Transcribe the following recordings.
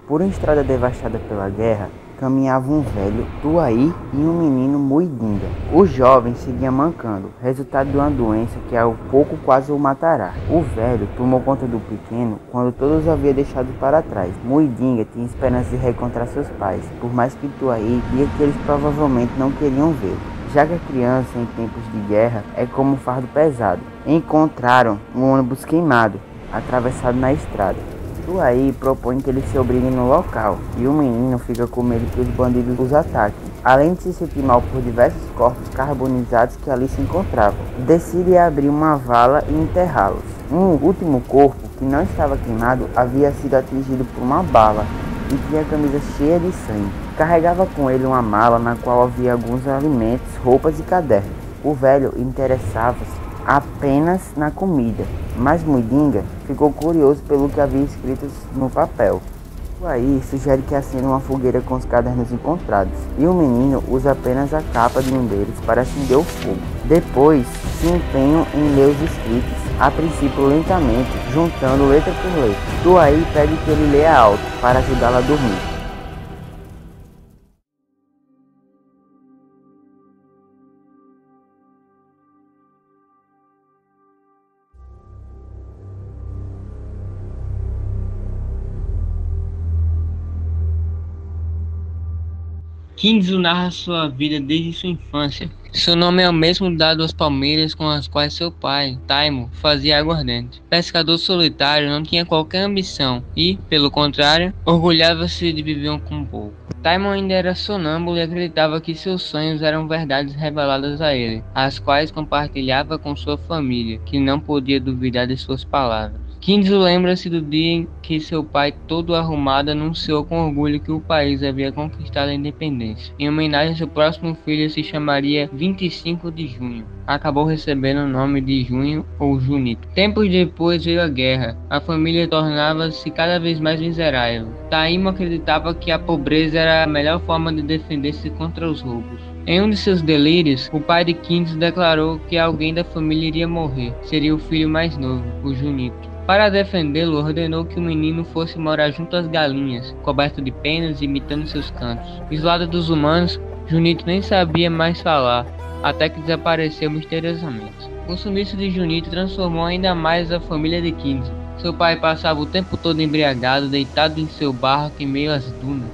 Por uma estrada devastada pela guerra, caminhava um velho, Tuaí, e um menino, Muidinga. O jovem seguia mancando, resultado de uma doença que ao pouco quase o matará. O velho tomou conta do pequeno quando todos o haviam deixado para trás. Muidinga tinha esperança de reencontrar seus pais, por mais que Tuaí via que eles provavelmente não queriam vê-lo. Já que a criança em tempos de guerra é como um fardo pesado. Encontraram um ônibus queimado, atravessado na estrada. Tuaí propõe que eles se obriguem no local, e o menino fica com medo que os bandidos os ataquem, além de se sentir mal por diversos corpos carbonizados que ali se encontravam. Decide abrir uma vala e enterrá-los. Um último corpo, que não estava queimado, havia sido atingido por uma bala e tinha a camisa cheia de sangue. Carregava com ele uma mala na qual havia alguns alimentos, roupas e cadernos. O velho interessava-se apenas na comida, mas Muidinga ficou curioso pelo que havia escrito no papel. Aí sugere que acenda uma fogueira com os cadernos encontrados, e o menino usa apenas a capa de um deles para acender o fogo. Depois se empenham em ler os escritos, a princípio lentamente, juntando letra por letra. Tuaí pede que ele leia alto para ajudá-la a dormir. Kinzo narra sua vida desde sua infância. Seu nome é o mesmo dado às palmeiras com as quais seu pai, Taimo, fazia aguardente. Pescador solitário, não tinha qualquer ambição e, pelo contrário, orgulhava-se de viver com pouco. Taimo ainda era sonâmbulo e acreditava que seus sonhos eram verdades reveladas a ele, as quais compartilhava com sua família, que não podia duvidar de suas palavras. Kinzo lembra-se do dia em que seu pai, todo arrumado, anunciou com orgulho que o país havia conquistado a independência. Em homenagem, seu próximo filho se chamaria 25 de junho. Acabou recebendo o nome de Junho ou Junito. Tempos depois veio a guerra. A família tornava-se cada vez mais miserável. Taimo acreditava que a pobreza era a melhor forma de defender-se contra os roubos. Em um de seus delírios, o pai de Kinzo declarou que alguém da família iria morrer. Seria o filho mais novo, o Junito. Para defendê-lo, ordenou que o menino fosse morar junto às galinhas, coberto de penas e imitando seus cantos. Isolado dos humanos, Junito nem sabia mais falar, até que desapareceu misteriosamente. O sumiço de Junito transformou ainda mais a família de Kinzo. Seu pai passava o tempo todo embriagado, deitado em seu barco em meio às dunas.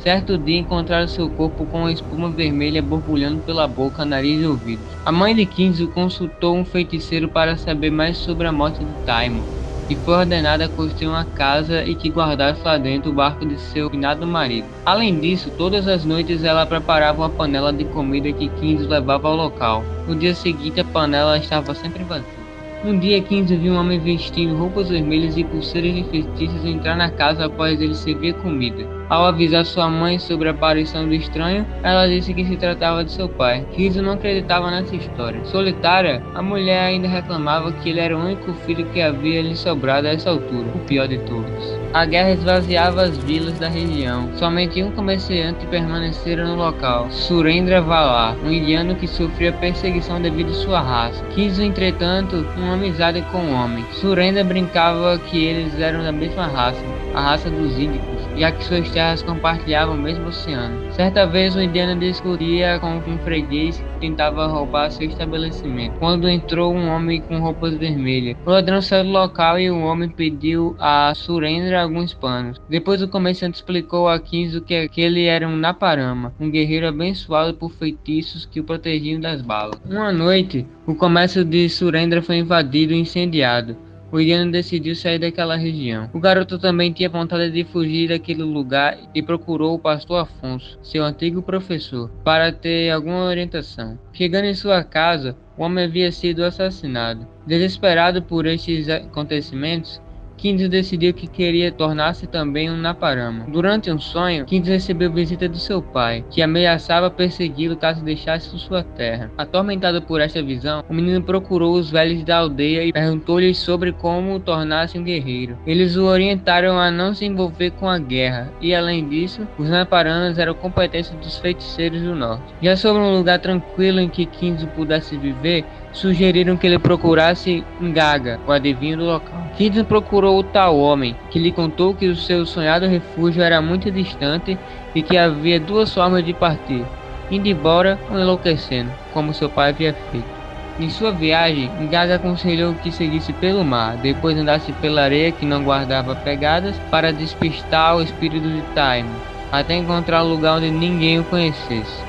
Certo dia encontraram seu corpo com a espuma vermelha borbulhando pela boca, nariz e ouvidos. A mãe de Kinzo consultou um feiticeiro para saber mais sobre a morte de Taimo, e foi ordenada a construir uma casa e que guardasse lá dentro o barco de seu finado marido. Além disso, todas as noites ela preparava uma panela de comida que Kinzo levava ao local. No dia seguinte, a panela estava sempre vazia. Um dia, Kinzo viu um homem vestindo roupas vermelhas e pulseiras de feitiços entrar na casa após ele servir comida. Ao avisar sua mãe sobre a aparição do estranho, ela disse que se tratava de seu pai. Kinzo não acreditava nessa história. Solitária, a mulher ainda reclamava que ele era o único filho que havia lhe sobrado a essa altura, o pior de todos. A guerra esvaziava as vilas da região. Somente um comerciante permanecera no local, Surendra Valar, um indiano que sofria perseguição devido à sua raça. Kinzo, entretanto, uma amizade com o homem. Surendra brincava que eles eram da mesma raça, a raça dos Índicos, já que suas terras compartilhavam o mesmo oceano. Certa vez, o indiano discutia com um freguês que tentava roubar seu estabelecimento, quando entrou um homem com roupas vermelhas. O ladrão saiu do local e o homem pediu a Surendra alguns panos. Depois, o comerciante explicou a Kinzo que aquele era um Naparama, um guerreiro abençoado por feitiços que o protegiam das balas. Uma noite, o comércio de Surendra foi invadido e incendiado. O indiano decidiu sair daquela região. O garoto também tinha vontade de fugir daquele lugar e procurou o pastor Afonso, seu antigo professor, para ter alguma orientação. Chegando em sua casa, o homem havia sido assassinado. Desesperado por estes acontecimentos, Kinzo decidiu que queria tornar-se também um Naparama. Durante um sonho, Kinzo recebeu visita do seu pai, que ameaçava persegui-lo caso deixasse sua terra. Atormentado por esta visão, o menino procurou os velhos da aldeia e perguntou-lhes sobre como tornar-se um guerreiro. Eles o orientaram a não se envolver com a guerra, e além disso, os Naparamas eram competência dos feiticeiros do norte. Já sobre um lugar tranquilo em que Kinzo pudesse viver, sugeriram que ele procurasse Ngaga, o adivinho do local. Kid procurou o tal homem, que lhe contou que o seu sonhado refúgio era muito distante e que havia duas formas de partir, indo embora ou enlouquecendo, como seu pai havia feito. Em sua viagem, Ngaga aconselhou que seguisse pelo mar, depois andasse pela areia que não guardava pegadas para despistar o espírito de Taimo, até encontrar um lugar onde ninguém o conhecesse.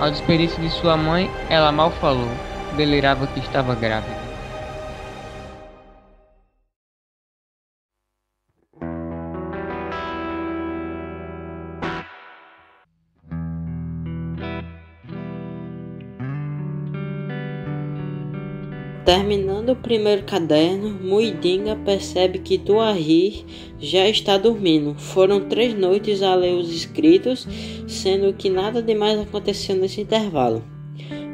Ao despedir-se de sua mãe, ela mal falou, delirava que estava grávida. Terminando o primeiro caderno, Muidinga percebe que Tuahir já está dormindo. Foram 3 noites a ler os escritos, sendo que nada demais aconteceu nesse intervalo.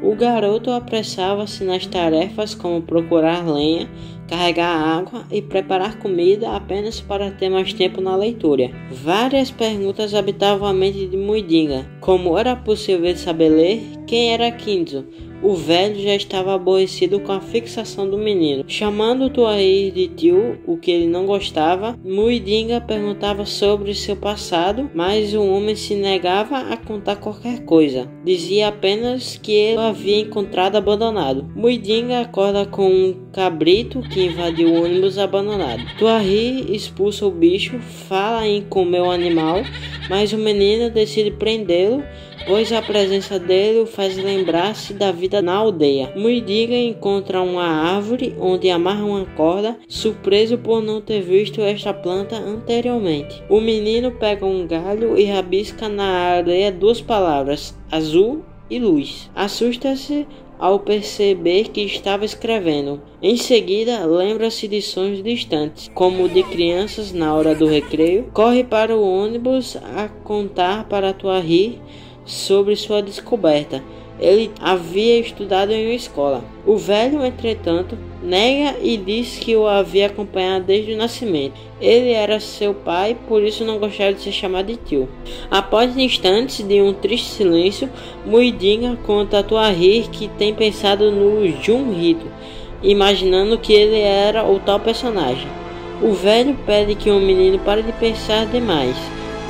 O garoto apressava-se nas tarefas como procurar lenha, carregar água e preparar comida apenas para ter mais tempo na leitura. Várias perguntas habitavam a mente de Muidinga. Como era possível saber ler? Quem era Kinzo? O velho já estava aborrecido com a fixação do menino. Chamando Tuahir de tio, o que ele não gostava, Muidinga perguntava sobre seu passado, mas o homem se negava a contar qualquer coisa. Dizia apenas que ele o havia encontrado abandonado. Muidinga acorda com um cabrito que invadiu o ônibus abandonado. Tuahir expulsa o bicho, fala em comer o animal, mas o menino decide prendê-lo, pois a presença dele o faz lembrar-se da vida na aldeia. Muidinga encontra uma árvore onde amarra uma corda, surpreso por não ter visto esta planta anteriormente. O menino pega um galho e rabisca na areia 2 palavras, azul e luz. Assusta-se ao perceber que estava escrevendo. Em seguida, lembra-se de sonhos distantes, como o de crianças na hora do recreio. Corre para o ônibus a contar para Tuahir sobre sua descoberta. Ele havia estudado em uma escola. O velho, entretanto, nega e diz que o havia acompanhado desde o nascimento. Ele era seu pai, por isso não gostava de ser chamado de tio. Após instantes de um triste silêncio, Muidinga conta a Tuahir que tem pensado no Junrito, imaginando que ele era o tal personagem. O velho pede que o menino pare de pensar demais.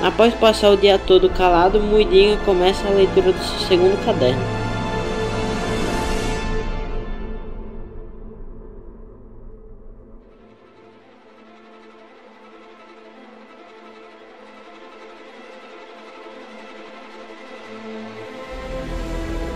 Após passar o dia todo calado, Muidinga começa a leitura do seu segundo caderno.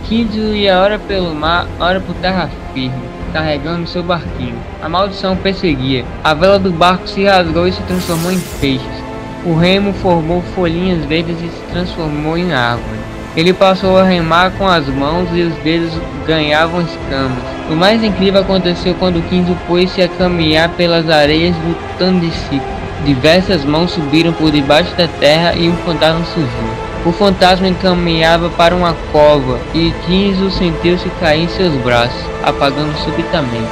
Kinzo ia ora pelo mar, ora por terra firme, carregando seu barquinho. A maldição o perseguia. A vela do barco se rasgou e se transformou em peixes. O remo formou folhinhas verdes e se transformou em árvore. Ele passou a remar com as mãos e os dedos ganhavam escamas. O mais incrível aconteceu quando Kinzo pôs-se a caminhar pelas areias do Tandicico. Diversas mãos subiram por debaixo da terra e um fantasma surgiu. O fantasma encaminhava para uma cova e Kinzo sentiu-se cair em seus braços, apagando subitamente.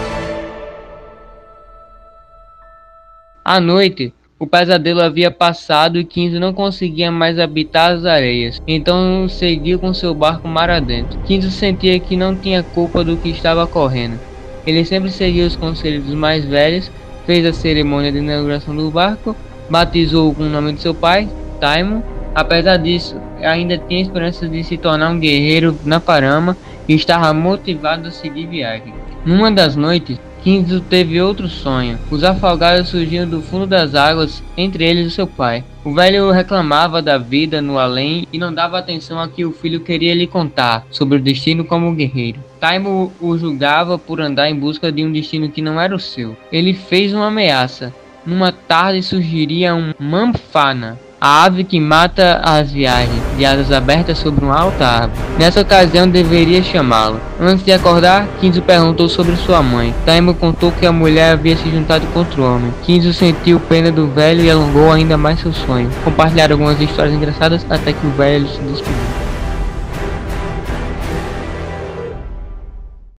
À noite, o pesadelo havia passado e Kinzo não conseguia mais habitar as areias, então seguiu com seu barco mar adentro. Kinzo sentia que não tinha culpa do que estava ocorrendo. Ele sempre seguia os conselhos dos mais velhos, fez a cerimônia de inauguração do barco, batizou-o com o nome de seu pai, Taimo. Apesar disso, ainda tinha esperança de se tornar um guerreiro na Parama e estava motivado a seguir viagem. Numa das noites, Kinzo teve outro sonho. Os afogados surgiam do fundo das águas, entre eles o seu pai. O velho reclamava da vida no além e não dava atenção a que o filho queria lhe contar sobre o destino como guerreiro. Taimo o julgava por andar em busca de um destino que não era o seu. Ele fez uma ameaça. Numa tarde surgiria um Mampfana, a ave que mata as viagens, de asas abertas sobre uma alta árvore. Nessa ocasião deveria chamá-lo. Antes de acordar, Kinzo perguntou sobre sua mãe. Taimo contou que a mulher havia se juntado contra o homem. Kinzo sentiu pena do velho e alongou ainda mais seu sonho. Compartilharam algumas histórias engraçadas até que o velho se despediu.